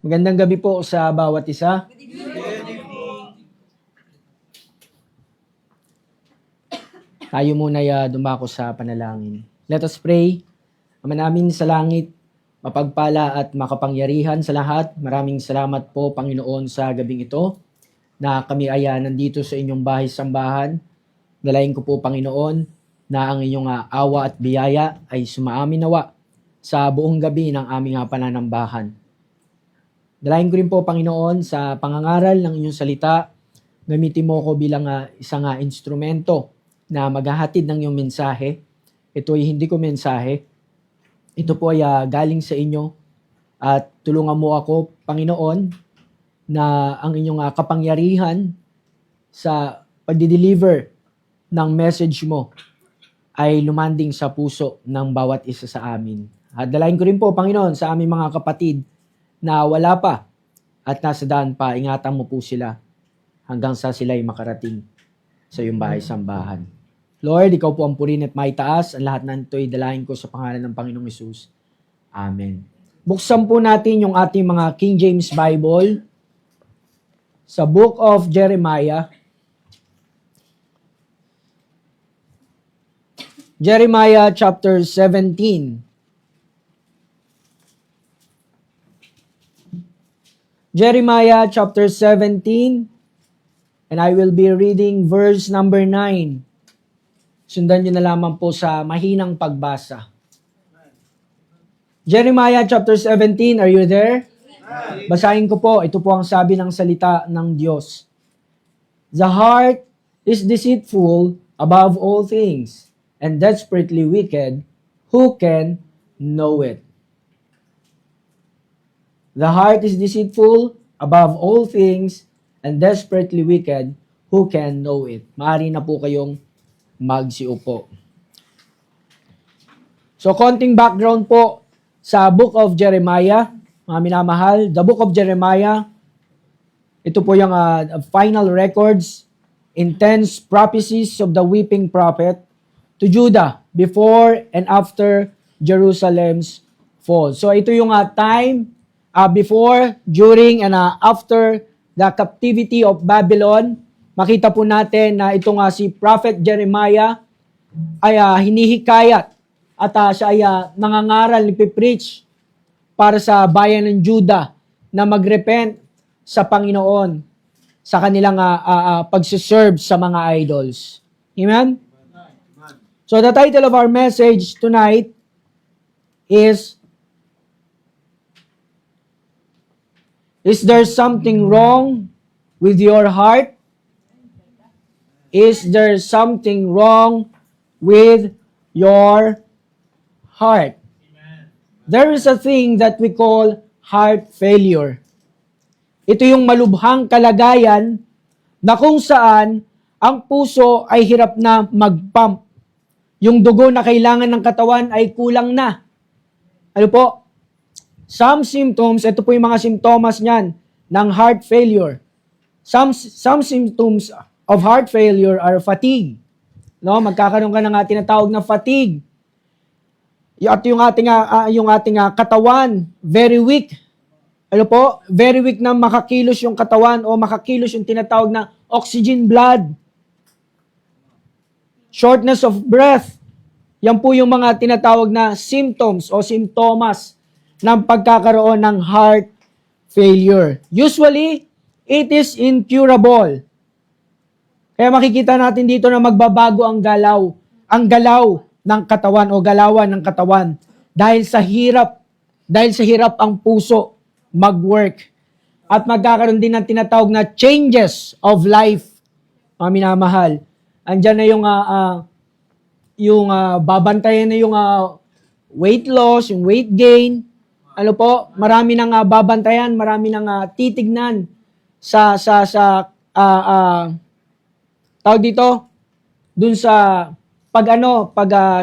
Magandang gabi po sa bawat isa. Tayo muna dumako sa panalangin. Let us pray. Ama namin sa langit, mapagpala at makapangyarihan sa lahat. Maraming salamat po, Panginoon, sa gabing ito na kami ay nandito sa inyong bahay-sambahan. Dalayan ko po, Panginoon, na ang inyong awa at biyaya ay sumaamin nawa sa buong gabi ng aming pananambahan. Dalayan ko rin po, Panginoon, sa pangangaral ng inyong salita, gamitin mo ko bilang isang instrumento na maghahatid ng iyong mensahe. Ito ay hindi ko mensahe. Ito po ay galing sa inyo at tulungan mo ako, Panginoon, na ang inyong kapangyarihan sa pagdi-deliver ng message mo ay lumanding sa puso ng bawat isa sa amin. At dalayan ko rin po, Panginoon, sa aming mga kapatid na wala pa at nasa daan pa, ingatan mo po sila hanggang sa sila ay makarating sa iyong bahay-sambahan. Lord, ikaw po ang purihin at maitaas. Ang lahat ng ito ay dalahin ko sa pangalan ng Panginoong Hesus. Amen. Buksan po natin yung ating mga King James Bible sa Book of Jeremiah. Jeremiah chapter 17. Jeremiah chapter 17, and I will be reading verse number 9. Sundan nyo na lamang po sa mahinang pagbasa. Jeremiah chapter 17, are you there? Basahin ko po, ito po ang sabi ng salita ng Diyos. The heart is deceitful above all things, and desperately wicked. Who can know it? The heart is deceitful above all things and desperately wicked. Who can know it? Maaari na po kayong magsiupo. So, konting background po sa Book of Jeremiah. Mga minamahal, the Book of Jeremiah, ito po yung final records, intense prophecies of the weeping prophet to Judah before and after Jerusalem's fall. So, ito yung time before, during, and after the captivity of Babylon. Makita po natin na itong si Prophet Jeremiah ay hinihikayat at siya ay nangangaral, ipipreach para sa bayan ng Judah na magrepent sa Panginoon sa kanilang pagsiserve sa mga idols. Amen? So the title of our message tonight is there something wrong with your heart? Is there something wrong with your heart? There is a thing that we call heart failure. Ito yung malubhang kalagayan na kung saan ang puso ay hirap na mag-pump. Yung dugo na kailangan ng katawan ay kulang na. Ano po? Some symptoms, ito po yung mga simptomas niyan ng heart failure. Some symptoms of heart failure are fatigue. No, magkakaroon ka ng tinatawag na fatigue. At yung ating katawan, very weak. Ano po? Very weak na makakilos yung katawan o makakilos yung tinatawag na oxygen blood. Shortness of breath. Yan po yung mga tinatawag na symptoms o simptomas ng pagkakaroon ng heart failure. Usually, it is incurable. Kaya makikita natin dito na magbabago ang galaw ng katawan o galawan ng katawan dahil sa hirap ang puso mag-work. At magkakaroon din ng tinatawag na changes of life. Mga minamahal. Andyan na yung babantayan na yung weight loss, yung weight gain. Ano po, marami nang babantayan, marami nang titignan sa tawag dito dun sa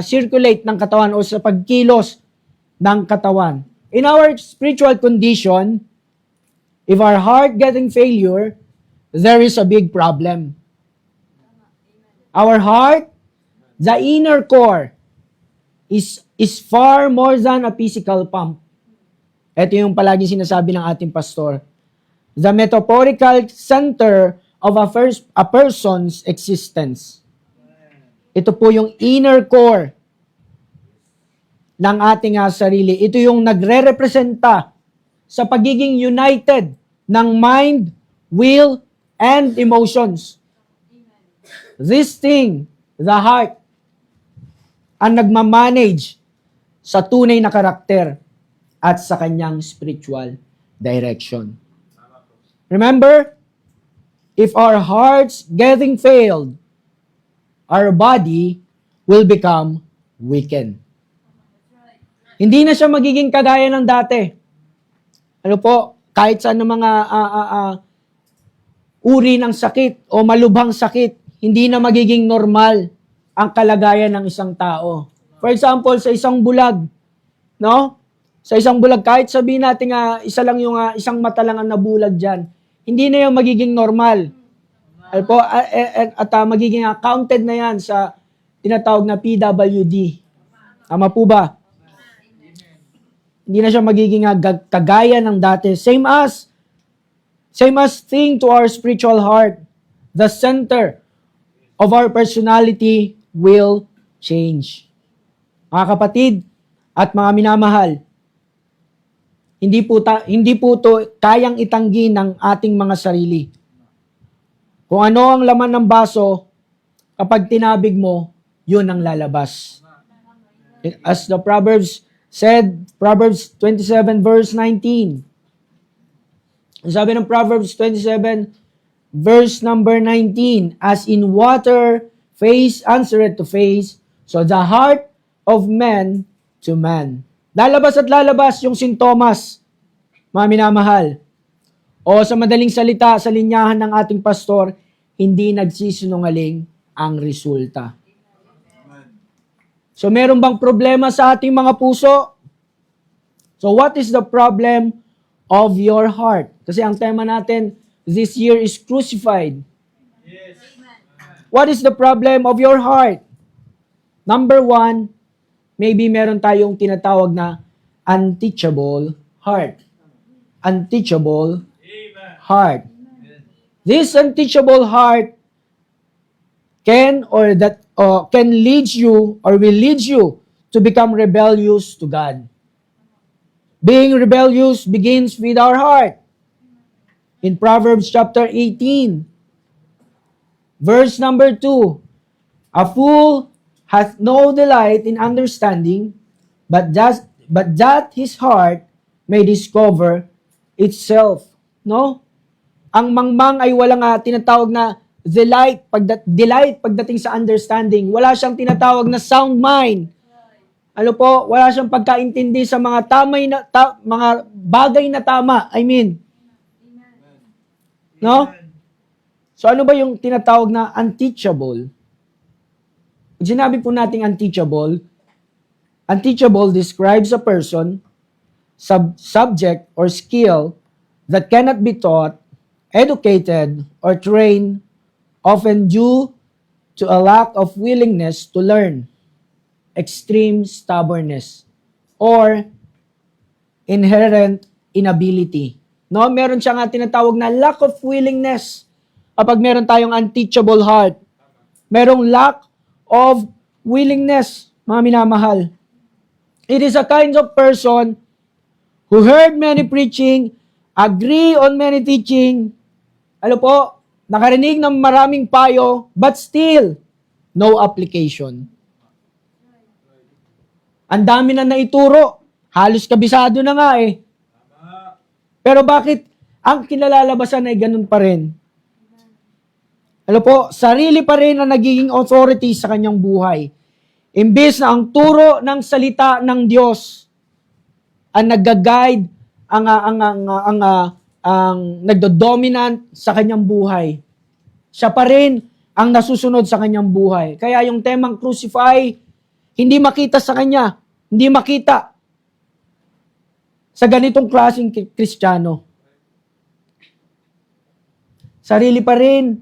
circulate ng katawan o sa pagkilos ng katawan. In our spiritual condition, if our heart getting failure, there is a big problem. Our heart, the inner core, is far more than a physical pump. Ito yung palagi sinasabi ng ating pastor. The metaphorical center of a person's existence. Ito po yung inner core ng ating sarili. Ito yung nagre-representa sa pagiging united ng mind, will, and emotions. This thing, the heart, ang nagmamanage sa tunay na karakter at sa kanyang spiritual direction. Remember, if our hearts getting failed, our body will become weakened. Hindi na siya magiging kagaya ng dati. Ano po, kahit sa mga uri ng sakit o malubhang sakit, hindi na magiging normal ang kalagayan ng isang tao. For example, sa isang bulag, no? Sa isang bulag, kahit sabihin natin isa lang yung isang mata lang ang nabulag dyan, hindi na yung magiging normal. Ano po, at magiging counted na yan sa tinatawag na PWD. Tama po ba? Hindi na siya magiging kagaya ng dati. Same as thing to our spiritual heart. The center of our personality will change. Mga kapatid at mga minamahal, hindi po to kayang itanggi ng ating mga sarili. Kung ano ang laman ng baso, kapag tinabig mo, yun ang lalabas. As the Proverbs said, Proverbs 27 verse 19. Sabi ng Proverbs 27 verse number 19, as in water, face answereth to face, so the heart of man to man. Lalabas at lalabas yung sintomas, mga minamahal. O sa madaling salita, sa linyahan ng ating pastor, hindi nagsisinungaling ang resulta. So meron bang problema sa ating mga puso? So what is the problem of your heart? Kasi ang tema natin this year is crucified. Yes. What is the problem of your heart? Number one, maybe meron tayong tinatawag na unteachable heart. Unteachable heart. This unteachable heart can lead you or will lead you to become rebellious to God. Being rebellious begins with our heart. In Proverbs chapter 18, verse number 2, a fool hath no delight in understanding, but that his heart may discover itself. No? Ang mangmang ay walang tinatawag na delight pagdating sa understanding. Wala siyang tinatawag na sound mind. Ano po? Wala siyang pagkaintindi sa mga mga bagay na tama. I mean. No? So ano ba yung tinatawag na unteachable? Pag sinabi po nating unteachable describes a person, subject, or skill that cannot be taught, educated, or trained, often due to a lack of willingness to learn, extreme stubbornness, or inherent inability. No, meron siya nga tinatawag na lack of willingness. Kapag meron tayong unteachable heart, merong lack of willingness, mga minamahal. It is a kind of person who heard many preaching, agree on many teaching, nakarinig ng maraming payo, but still, no application. Ang dami na naituro, halos kabisado na nga eh. Pero bakit ang kinalalabasan ay ganun pa rin? Sarili pa rin ang nagiging authority sa kanyang buhay. Imbes na ang turo ng salita ng Diyos ang nag-guide, ang nagdo-dominant sa kanyang buhay. Siya pa rin ang nasusunod sa kanyang buhay. Kaya yung temang crucify, hindi makita sa kanya, hindi makita sa ganitong klaseng Kristiyano. Sarili pa rin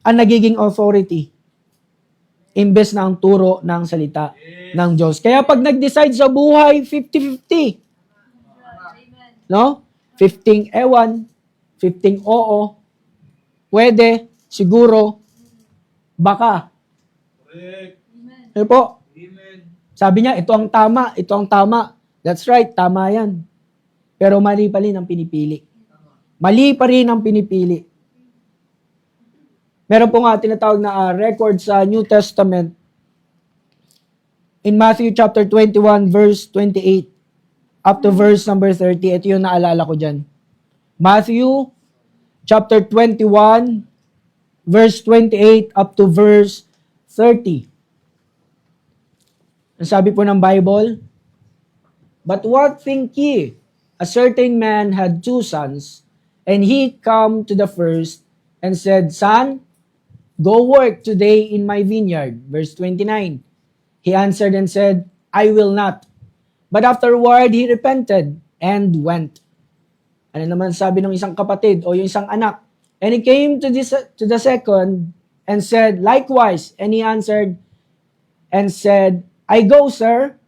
ang nagiging authority imbes na ang turo ng salita ng Diyos. Kaya pag nag-decide sa buhay, 50-50. No? 15 ewan, 15 oo, pwede, siguro, baka. Correct. Ano po? Amen. Sabi niya, ito ang tama, ito ang tama. That's right, tama yan. Pero mali pa rin ang pinipili. Mali pa rin ang pinipili. Meron po nga tinatawag na record sa New Testament. In Matthew chapter 21, verse 28, up to verse number 30, ito yung naalala ko dyan. Matthew chapter 21, verse 28, up to verse 30. Ang sabi po ng Bible, "But what think ye? A certain man had 2 sons, and he come to the first, and said, Son, go work today in my vineyard." Verse 29. He answered and said, I will not. But afterward, he repented and went. Ano naman sabi ng isang kapatid o yung isang anak? And he came to the second and said, likewise. And he answered and said, I go, sir,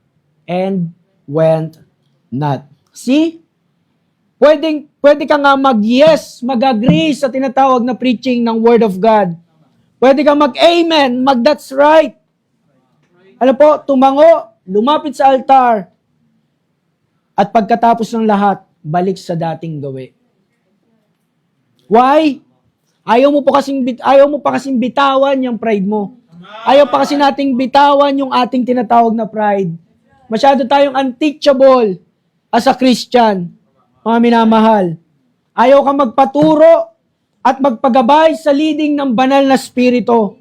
and went not. See? Pwede ka nga mag-yes, mag-agree sa tinatawag na preaching ng Word of God. Pwede ka mag-amen, mag-that's right. Ano po, tumango, lumapit sa altar, at pagkatapos ng lahat, balik sa dating gawi. Why? Ayaw mo pa kasing bitawan yung pride mo. Ayaw pa kasi nating bitawan yung ating tinatawag na pride. Masyado tayong unteachable as a Christian, mga minamahal. Ayaw ka magpaturo at magpagabay sa leading ng banal na spirito.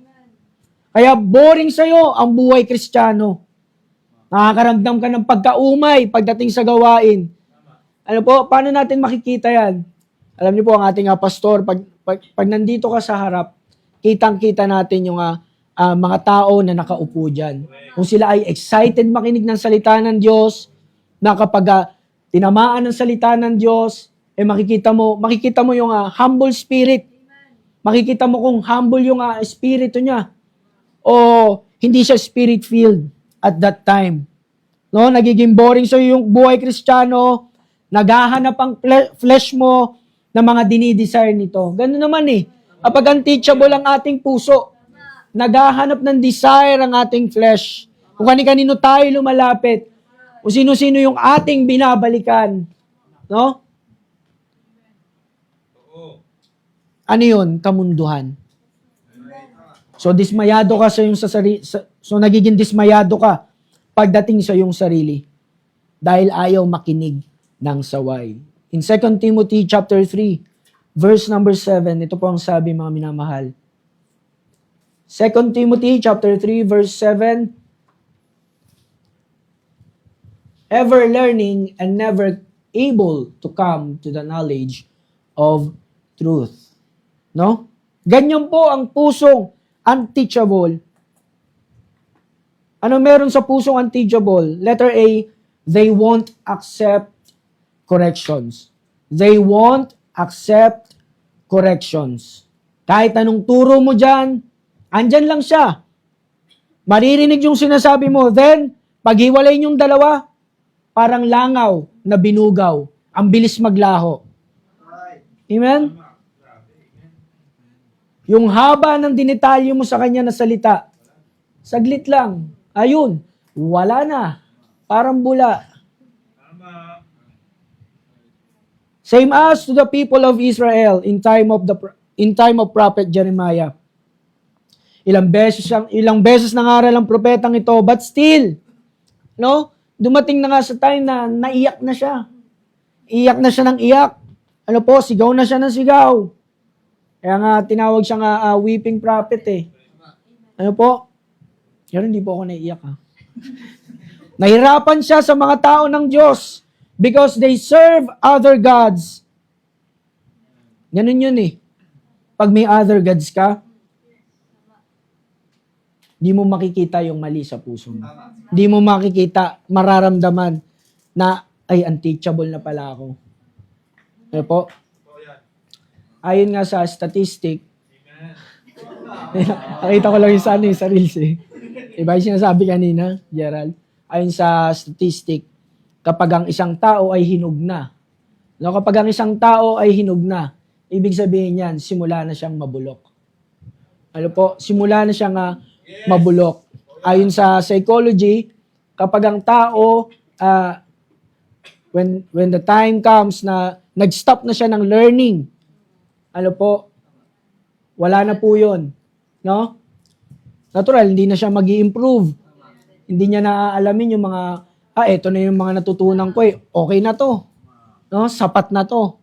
Kaya boring sa'yo ang buhay Kristiyano. Nakakaramdam ka ng pagkaumay pagdating sa gawain. Ano po, paano natin makikita yan? Alam niyo po, ang ating pastor, pag nandito ka sa harap, kitang-kita natin yung mga tao na nakaupo dyan. Kung sila ay excited makinig ng salita ng Diyos, na kapag tinamaan ng salita ng Diyos, makikita mo yung humble spirit. Makikita mo kung humble yung espiritu niya. O hindi siya spirit-filled at that time. No, nagiging boring so yung buhay Kristiyano, naghahanap ang flesh mo ng mga dinidesire nito. Ganun naman Kapag unteachable ang ating puso, naghahanap ng desire ang ating flesh. Kung kani-kanino tayo lumalapit, kung sino-sino yung ating binabalikan. No? Ano yun? Kamunduhan. So, dismayado ka so nagiging dismayado ka pagdating sa iyong sarili dahil ayaw makinig ng saway. In 2 Timothy chapter 3, verse number 7, ito po ang sabi, mga minamahal. 2 Timothy chapter 3, verse 7, ever learning and never able to come to the knowledge of truth. No? Ganyan po ang pusong unteachable. Ano meron sa pusong unteachable? Letter A, they won't accept corrections. They won't accept corrections. Kahit anong turo mo dyan, andyan lang siya. Maririnig yung sinasabi mo, then, paghiwalay yung dalawa, parang langaw na binugaw. Ang bilis maglaho. Amen? Yung haba ng dinitalyo mo sa kanya na salita, saglit lang. Ayun, wala na. Parang bula. Same as to the people of Israel in time of prophet Jeremiah. Ilang beses nangaral ang propetang ito, but still, no? Dumating na nga sa time na naiyak na siya. Iyak na siya ng iyak. Ano po, sigaw na siya ng sigaw. Kaya nga, tinawag siya nga weeping prophet Ano po? Pero hindi po ako naiiyak Nahirapan siya sa mga tao ng Diyos because they serve other gods. Ganun yun Pag may other gods ka, di mo makikita yung mali sa puso mo. Di mo makikita, mararamdaman na, ay, unteachable na pala ako. Ano po? Ayon nga sa statistic, nakita ko lang yung sa reels Diba yung sinasabi kanina, Gerald? Ayon sa statistic, kapag ang isang tao ay hinog na, No, kapag ang isang tao ay hinog na, ibig sabihin yan, simula na siyang mabulok. Ano po? Simula na siyang mabulok. Ayon sa psychology, kapag ang tao, when the time comes na nag-stop na siya ng learning, ano po, wala na po yun. No? Natural, hindi na siya mag-i-improve. Hindi niya naaalamin yung mga, eto na yung mga natutunan ko eh. Okay na to. No? Sapat na to.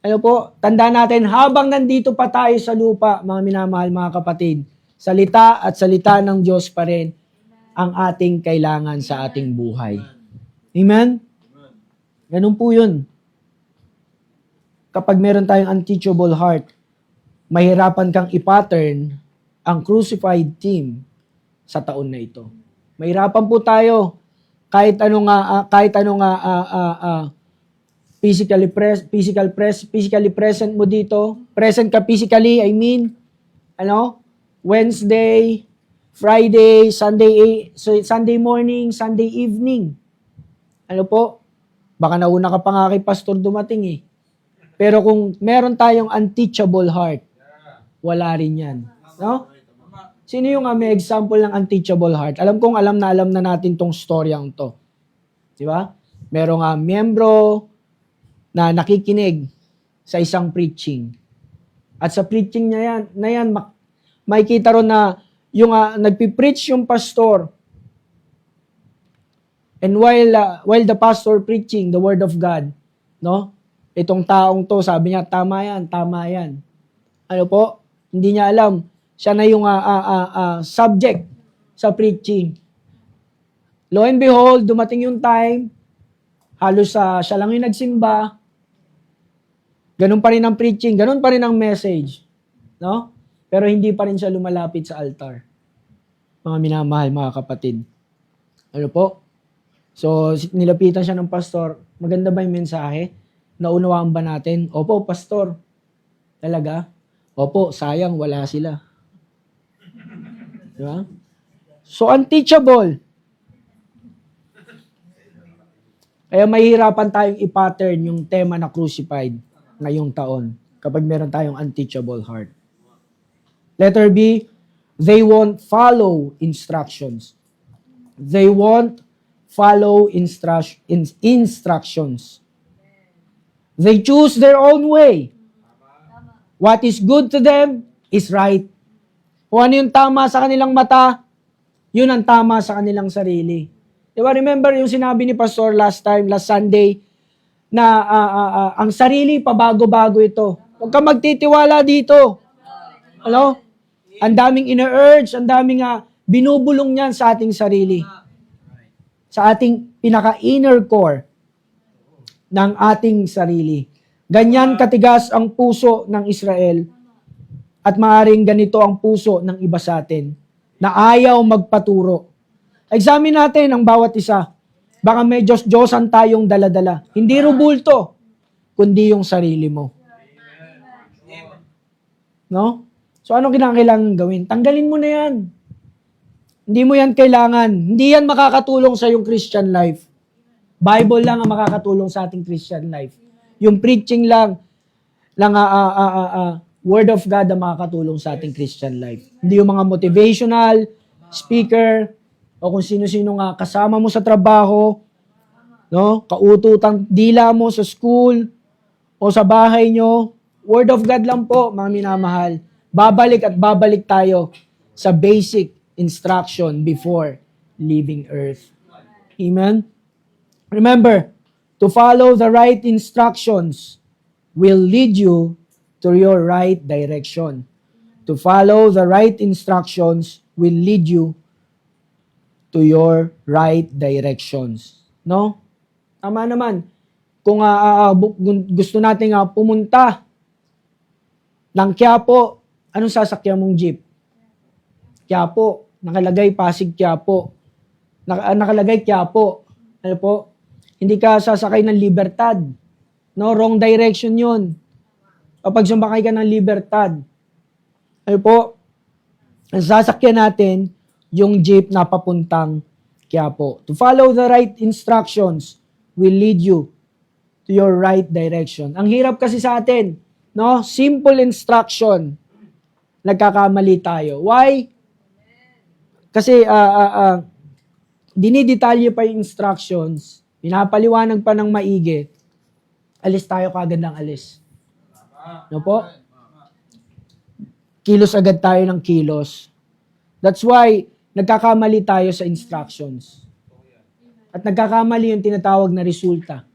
Ano po, tandaan natin, habang nandito pa tayo sa lupa, mga minamahal mga kapatid, salita at salita ng Diyos pa rin ang ating kailangan sa ating buhay. Amen? Ganun po yun. Kapag meron tayong unteachable heart, mahirapan kang i-pattern ang crucified team sa taon na ito. Mahirapan po tayo kahit anong physically present mo dito. Present ka physically, I mean, Wednesday, Friday, Sunday morning, Sunday evening. Ano po? Baka nauna ka pa nga kay pastor dumating eh. Pero kung meron tayong unteachable heart, wala rin yan. No? Sino yung may example ng unteachable heart? Alam na natin tong storyang to. Di ba? Merong miyembro na nakikinig sa isang preaching. At sa preaching niya yan, makikita ron na yung nagpipreach yung pastor. And while the pastor preaching the word of God, no? Itong taong to, sabi niya, tama yan. Ano po? Hindi niya alam. Siya na yung subject sa preaching. Lo and behold, dumating yung time, halos siya lang yung nagsimba. Ganun pa rin ang preaching, ganun pa rin ang message. No? Pero hindi pa rin siya lumalapit sa altar. Mga minamahal, mga kapatid. Ano po? So, nilapitan siya ng pastor. Maganda ba yung mensahe? Naunawaan ba natin? Opo, pastor. Talaga? Opo, sayang, wala sila. Diba? So, unteachable. Kaya mahihirapan tayong i-pattern yung tema na crucified ngayong taon kapag meron tayong unteachable heart. Letter B, they won't follow instructions. They won't follow instructions. They choose their own way. What is good to them is right. Kung ano yung tama sa kanilang mata, yun ang tama sa kanilang sarili. Diba, remember yung sinabi ni Pastor last Sunday, na ang sarili, pabago-bago ito. Huwag ka magtitiwala dito. Hello? Ang daming ina-urge, ang daming binubulong niyan sa ating sarili. Sa ating pinaka-inner core ng ating sarili. Ganyan katigas ang puso ng Israel at maaaring ganito ang puso ng iba sa atin na ayaw magpaturo. Examine natin ang bawat isa. Baka may Diyos-Diyosan tayong daladala. Hindi rubulto, kundi yung sarili mo. No? So anong kailangan gawin? Tanggalin mo na yan. Hindi mo yan kailangan. Hindi yan makakatulong sa yung Christian life. Bible lang ang makakatulong sa ating Christian life. Yung preaching lang Word of God ang makakatulong sa ating Christian life. Hindi yung mga motivational speaker o kung sino-sino nga kasama mo sa trabaho, no? Kaututang dila mo sa school o sa bahay nyo. Word of God lang po, mga minamahal. Babalik at babalik tayo sa basic instruction before leaving earth. Amen? Remember, to follow the right instructions will lead you to your right direction. To follow the right instructions will lead you to your right directions. No? Tama naman. Kung gusto nating pumunta ng Quiapo, anong sasakyan mong jeep? Quiapo. Nakalagay Pasig Quiapo. Nakalagay Quiapo. Ano po? Hindi ka sasakay ng Libertad. No, wrong direction 'yun. Kapag sumakay ka ng Libertad, ano po? Ang sasakyan natin yung jeep na papuntang Quiapo. To follow the right instructions will lead you to your right direction. Ang hirap kasi sa atin, no? Simple instruction. Nagkakamali tayo. Why? Kasi dinidetalye pa yung instructions, pinapaliwanag pa ng maigi, alis tayo kagad ng alis. No po? Kilos agad tayo ng kilos. That's why, nagkakamali tayo sa instructions. At nagkakamali yung tinatawag na resulta.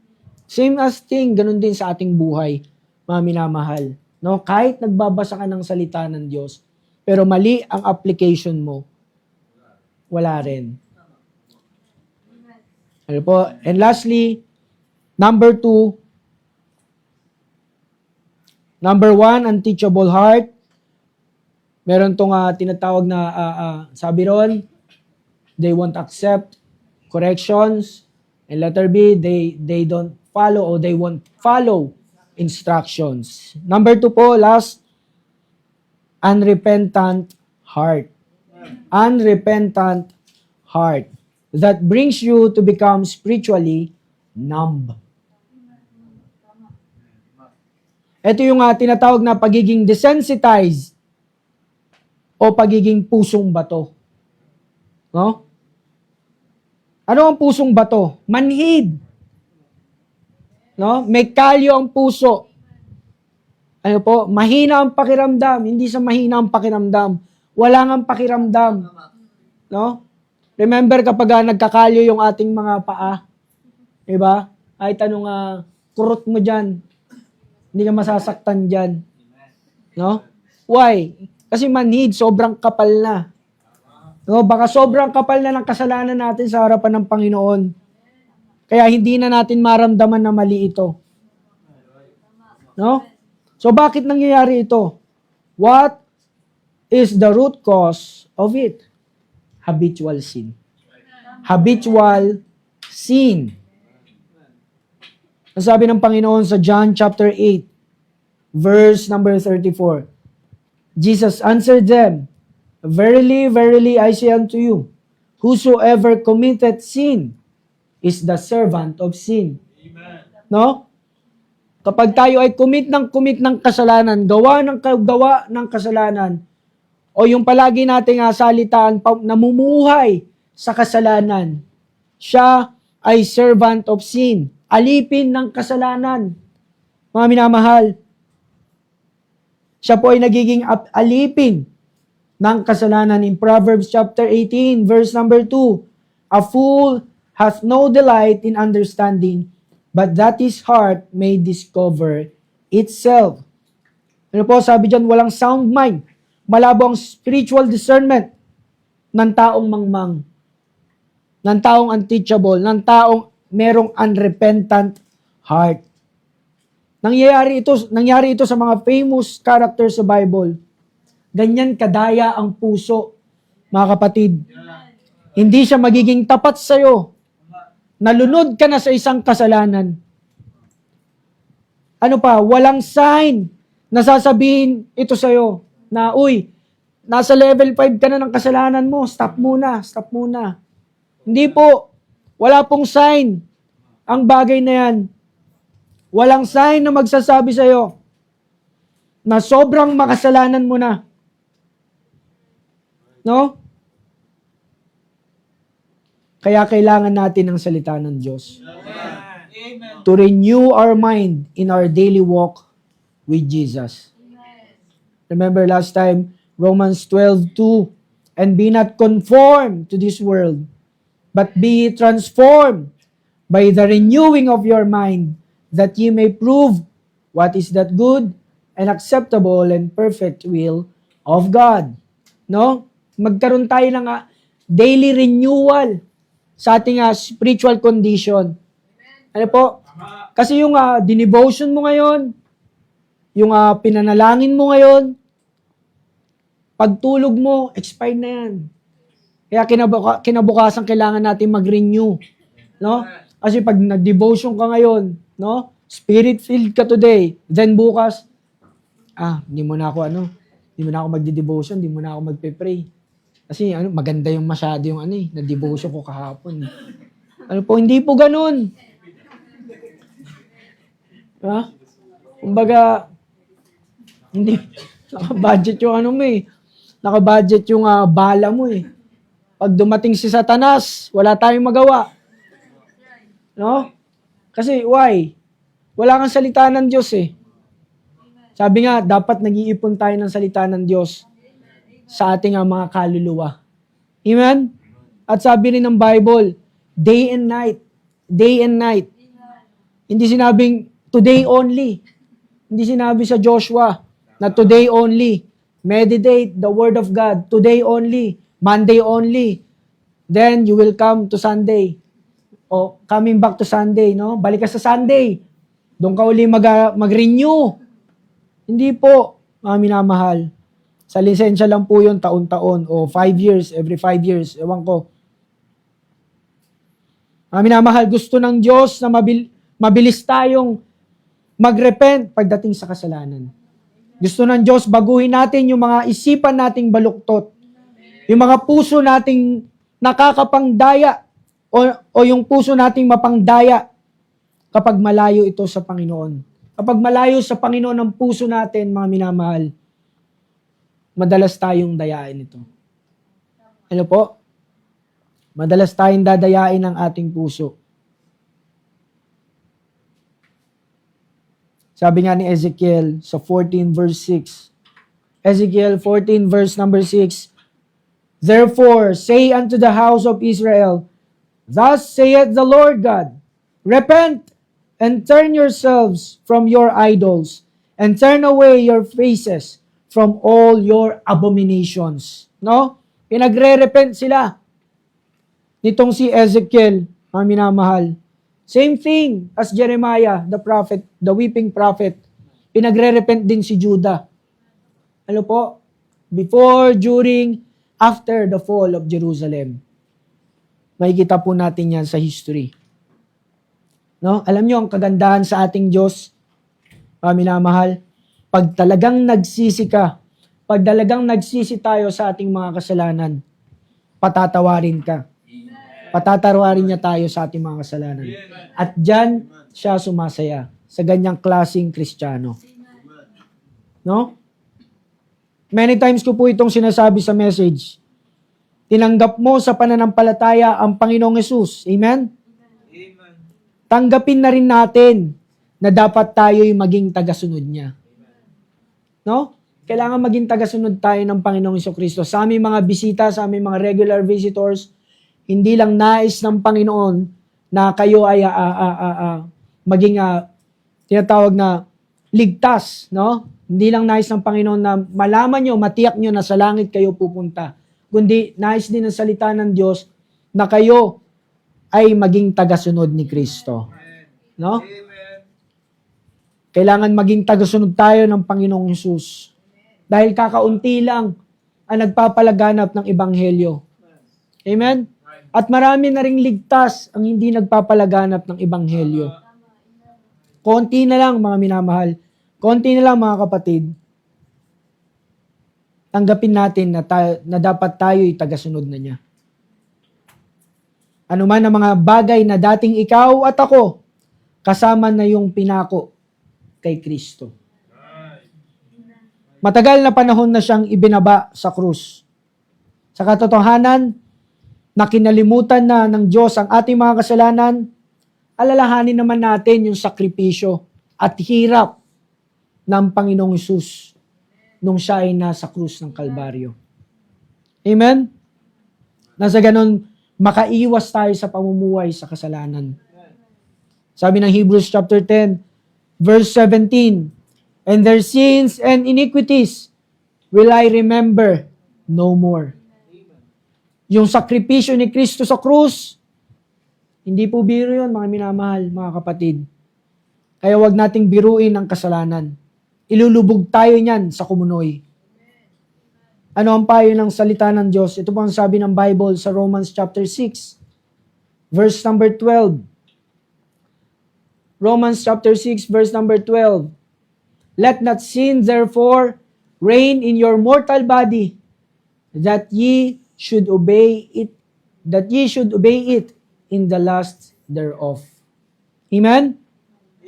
Same as thing, ganun din sa ating buhay, mga minamahal. No? Kahit nagbabasa ka ng salita ng Diyos, pero mali ang application mo, wala rin. Ano po? And lastly, number 1, unteachable heart. Meron tong tinatawag na, sabi ron, they won't accept corrections. And letter B, they don't follow or they won't follow instructions. Number 2 po, last, unrepentant heart. Unrepentant heart. That brings you to become spiritually numb. Ito yung tinatawag na pagiging desensitized o pagiging pusong bato. No? Ano ang pusong bato? Manhid. No? May kalyo ang puso. Ano po? Mahina ang pakiramdam. Hindi sa mahina ang pakiramdam. Wala ngang pakiramdam. No? Remember kapag nagkakalyo yung ating mga paa? Diba? Kahit anong kurot mo dyan, hindi ka masasaktan dyan. No? Why? Kasi manhid, sobrang kapal na. No? Baka sobrang kapal na ng kasalanan natin sa harapan ng Panginoon. Kaya hindi na natin maramdaman na mali ito. No? So bakit nangyayari ito? What is the root cause of it? Habitual sin. Habitual sin. Ang sabi ng Panginoon sa John chapter 8, verse number 34. Jesus answered them, Verily, verily, I say unto you, whosoever committeth sin is the servant of sin. Amen. No? Kapag tayo ay commit ng kasalanan, gawa ng kasalanan, o yung palagi nating salitaan, namumuhay sa kasalanan, siya ay servant of sin. Alipin ng kasalanan. Mga minamahal, siya po ay nagiging alipin ng kasalanan. In Proverbs chapter 18, verse number 2, a fool hath no delight in understanding, but that his heart may discover itself. Ano po, sabi dyan, walang sound mind. Malabo ang spiritual discernment ng taong mangmang, ng taong unteachable, ng taong merong unrepentant heart. Nangyari ito sa mga famous characters sa Bible. Ganyan kadaya ang puso, mga kapatid. Hindi siya magiging tapat sa'yo. Nalunod ka na sa isang kasalanan. Ano pa? Walang sign na sasabihin ito sa'yo na, uy, nasa level 5 ka na ng kasalanan mo, stop muna. Hindi po. Wala pong sign ang bagay na yan. Walang sign na magsasabi sa'yo na sobrang makasalanan mo na. No? Kaya kailangan natin ng salita ng Diyos. Amen. To renew our mind in our daily walk with Jesus. Remember last time, Romans 12:2, and be not conformed to this world, but be ye transformed by the renewing of your mind, that ye may prove what is that good and acceptable and perfect will of God. No? Magkaroon tayo ng daily renewal sa ating spiritual condition. Ano po? Kasi yung dinivotion mo ngayon, yung pinanalangin mo ngayon, pagtulog mo, expired na yan. Kaya kinabukasan kailangan natin mag-renew. No? Kasi pag nag-devotion ka ngayon, no? Spirit-filled ka today, then bukas, hindi mo na ako magde-devotion, hindi mo na ako magpe-pray. Kasi maganda yung masyado yung na-devotion ko kahapon. Ano po, hindi po ganun. Ha? Kumbaga, hindi, naka-budget yung ano mo eh. Naka-budget yung bala mo eh. Pag dumating si Satanas, wala tayong magawa. No? Kasi, why? Wala kang salita ng Diyos eh. Sabi nga, dapat nag-iipon tayo ng salita ng Diyos sa ating mga kaluluwa. Amen? At sabi rin ng Bible, day and night. Day and night. Hindi sinabing today only. Hindi sinabi sa Joshua na today only. Meditate the Word of God. Today only. Monday only. Then you will come to Sunday. O coming back to Sunday, no? Balik ka sa Sunday. Doon ka uli mag-renew. Hindi po, mga minamahal. Sa lisensya lang po yun, taon-taon. O 5 years, every 5 years. Ewan ko. Mga minamahal, gusto ng Diyos na mabilis tayong mag-repent pagdating sa kasalanan. Gusto ng Diyos, baguhin natin yung mga isipan nating baluktot. Yung mga puso nating nakakapangdaya o yung puso nating mapangdaya kapag malayo ito sa Panginoon. Kapag malayo sa Panginoon ang puso natin, mga minamahal, madalas tayong dayain ito. Ano po? Madalas tayong dadayain ng ating puso. Sabi nga ni Ezekiel sa 14 verse 6. Ezekiel 14 verse number 6. Therefore, say unto the house of Israel, thus saith the Lord God, repent and turn yourselves from your idols, and turn away your faces from all your abominations. No? Pinagre-repent sila. Nitong si Ezekiel, mga minamahal. Same thing as Jeremiah, the prophet, the weeping prophet. Pinagre-repent din si Judah. Ano po? Before, during, after the fall of Jerusalem. Makikita po natin yan sa history. No? Alam nyo, ang kagandahan sa ating Diyos, minamahal, pag talagang nagsisi ka, pag talagang nagsisi tayo sa ating mga kasalanan, patatawarin ka. Patatawarin niya tayo sa ating mga kasalanan. At dyan, siya sumasaya sa ganyang klaseng Kristiyano. No? Many times ko po itong sinasabi sa message. Tinanggap mo sa pananampalataya ang Panginoong Hesus. Amen? Amen. Tanggapin na rin natin na dapat tayo'y maging tagasunod niya. No? Kailangan maging tagasunod tayo ng Panginoong Hesukristo. Sa aming mga bisita, sa aming mga regular visitors, hindi lang nais ng Panginoon na kayo ay maging tinatawag na ligtas, no? Hindi lang nais ng Panginoon na malaman nyo, matiyak nyo na sa langit kayo pupunta. Kundi nais din ng salita ng Diyos na kayo ay maging tagasunod ni Kristo. No? Amen. Kailangan maging tagasunod tayo ng Panginoong Hesus. Dahil kakaunti lang ang nagpapalaganap ng Ebanghelyo. Amen? At marami na ring ligtas ang hindi nagpapalaganap ng Ebanghelyo. Konti na lang, mga minamahal. Konti na lang, mga kapatid. Tanggapin natin na dapat tayo'y tagasunod na niya. Ano man ang mga bagay na dating ikaw at ako, kasama na yung pinako kay Kristo. Matagal na panahon na siyang ibinaba sa krus. Sa katotohanan, na kinalimutan na ng Diyos ang ating mga kasalanan, alalahanin naman natin yung sakripisyo at hirap ng Panginoong Hesus nung siya ay nasa krus ng Kalbaryo. Amen? Nasa ganon, makaiwas tayo sa pamumuhay sa kasalanan. Sabi ng Hebrews chapter 10, verse 17, and their sins and iniquities will I remember no more. Yung sakripisyo ni Kristo sa krus, hindi po biro yun, mga minamahal, mga kapatid. Kaya wag nating biruin ang kasalanan. Ilulubog tayo niyan sa kumunoy. Ano ang payo ng salita ng Diyos? Ito po ang sabi ng Bible sa Romans chapter 6, verse number 12. Romans chapter 6, verse number 12. Let not sin therefore reign in your mortal body, that ye should obey it in the lust thereof. Amen?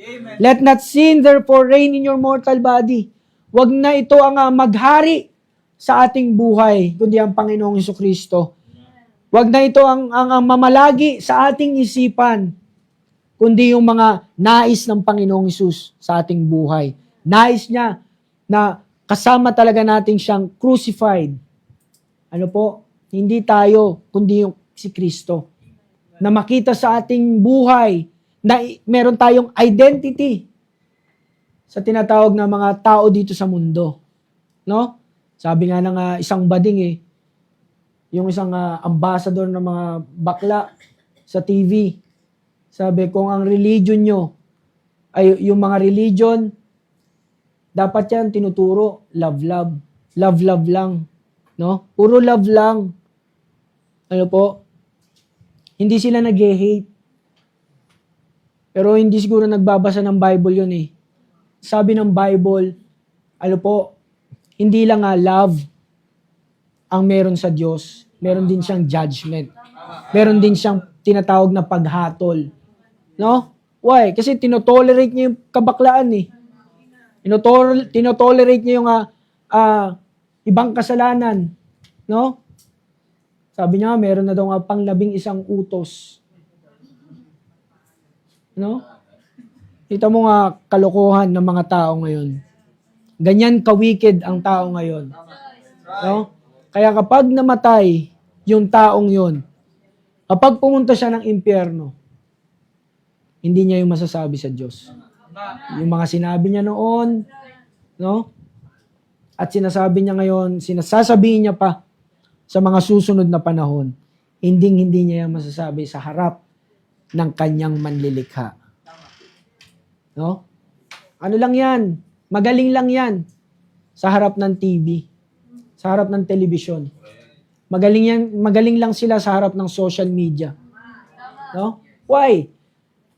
Amen. Let not sin therefore reign in your mortal body. Wag na ito ang maghari sa ating buhay, kundi ang Panginoong Jesucristo. Wag na ito ang mamalagi sa ating isipan, kundi yung mga nais ng Panginoong Hesus sa ating buhay. Nais niya na kasama talaga natin siyang crucified. Ano po? Hindi tayo, kundi yung si Kristo. Na makita sa ating buhay na meron tayong identity sa tinatawag na mga tao dito sa mundo. No? Sabi nga ng isang bading yung isang ambassador ng mga bakla sa TV. Sabi, kung ang religion nyo ay yung mga religion, dapat yan tinuturo, love, love. Love, love lang. No? Puro love lang. Ano po? Hindi sila nag-hate. Pero hindi siguro nagbabasa ng Bible yun eh. Sabi ng Bible, ano po, hindi lang love ang meron sa Diyos. Meron din siyang judgment. Meron din siyang tinatawag na paghatol. No? Why? Kasi tinotolerate niya yung kabaklaan eh. Tinotolerate niya yung ibang kasalanan. No? Sabi niya, meron na daw pang-11 utos. No? Kita mo kalokohan ng mga tao ngayon. Ganyan ka-wicked ang tao ngayon. No? Kaya kapag namatay yung taong yun, kapag pumunta siya ng impyerno, hindi niya yung masasabi sa Diyos. Yung mga sinabi niya noon, no? At sinasabi niya ngayon, sinasasabihin niya pa sa mga susunod na panahon, hindi niya yung masasabi sa harap ng kanyang manlilikha. No? Ano lang yan? Magaling lang yan sa harap ng TV, sa harap ng telebisyon. Magaling lang sila sa harap ng social media. No? Why?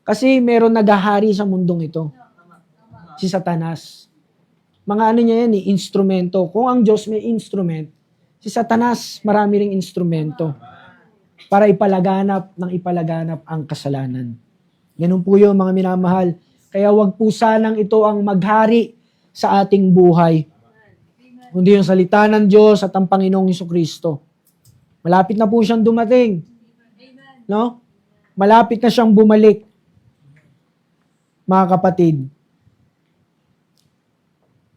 Kasi meron naghahari sa mundong ito. Si Satanas. Mga ano niya yan instrumento. Kung ang Diyos may instrument, si Satanas marami ring instrumento para ipalaganap ang kasalanan. Ganun po yun, mga minamahal. Kaya wag po sanang ito ang maghari sa ating buhay. Kundi yung salita ng Diyos at ang Panginoong Jesucristo. Malapit na po siyang dumating. No? Malapit na siyang bumalik. Mga kapatid.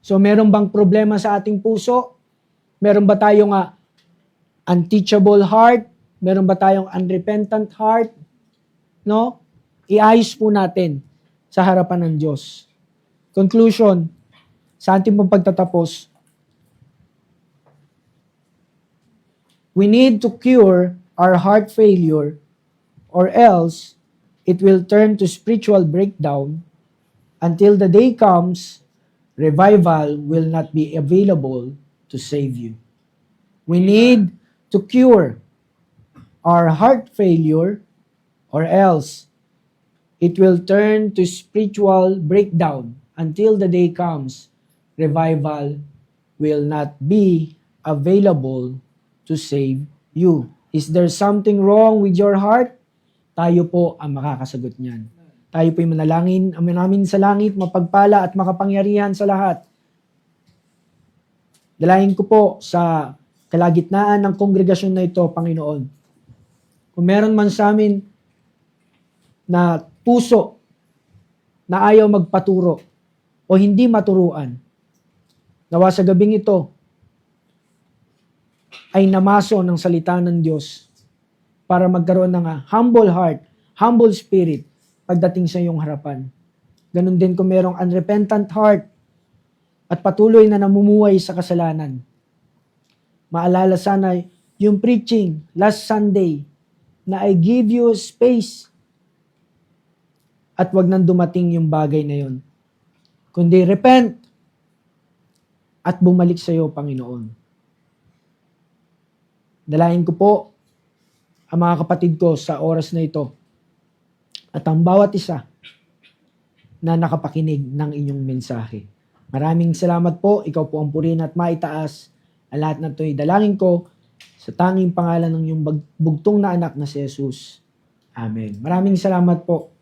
So, meron bang problema sa ating puso? Meron ba tayong unteachable heart? Meron ba tayong unrepentant heart? No? Iayos po natin sa harapan ng Diyos. Conclusion, sa ating pagtatapos, we need to cure our heart failure or else it will turn to spiritual breakdown until the day comes revival will not be available to save you. We need to cure our heart failure or else it will turn to spiritual breakdown until the day comes revival will not be available to save you. Is there something wrong with your heart? Tayo po ang makakasagot niyan. Tayo po yung manalangin, amin namin sa langit, mapagpala at makapangyarihan sa lahat. Dalahin ko po sa kalagitnaan ng kongregasyon na ito, Panginoon. Kung meron man sa amin na puso na ayaw magpaturo o hindi maturuan, nawa sa gabing ito ay namaso ng salita ng Diyos para magkaroon ng humble heart, humble spirit, pagdating sa iyong harapan. Ganon din kung merong unrepentant heart at patuloy na namumuhay sa kasalanan. Maalala sana yung preaching last Sunday na I give you space at wag nang dumating yung bagay na yun. Kundi repent at bumalik sa iyo, Panginoon. Dalahin ko po ang mga kapatid ko sa oras na ito at ang bawat isa na nakapakinig ng inyong mensahe. Maraming salamat po. Ikaw po ang purihin at maitaas. Ang lahat na ito'y dalangin ko sa tanging pangalan ng iyong bugtong na anak na si Jesus. Amen. Maraming salamat po.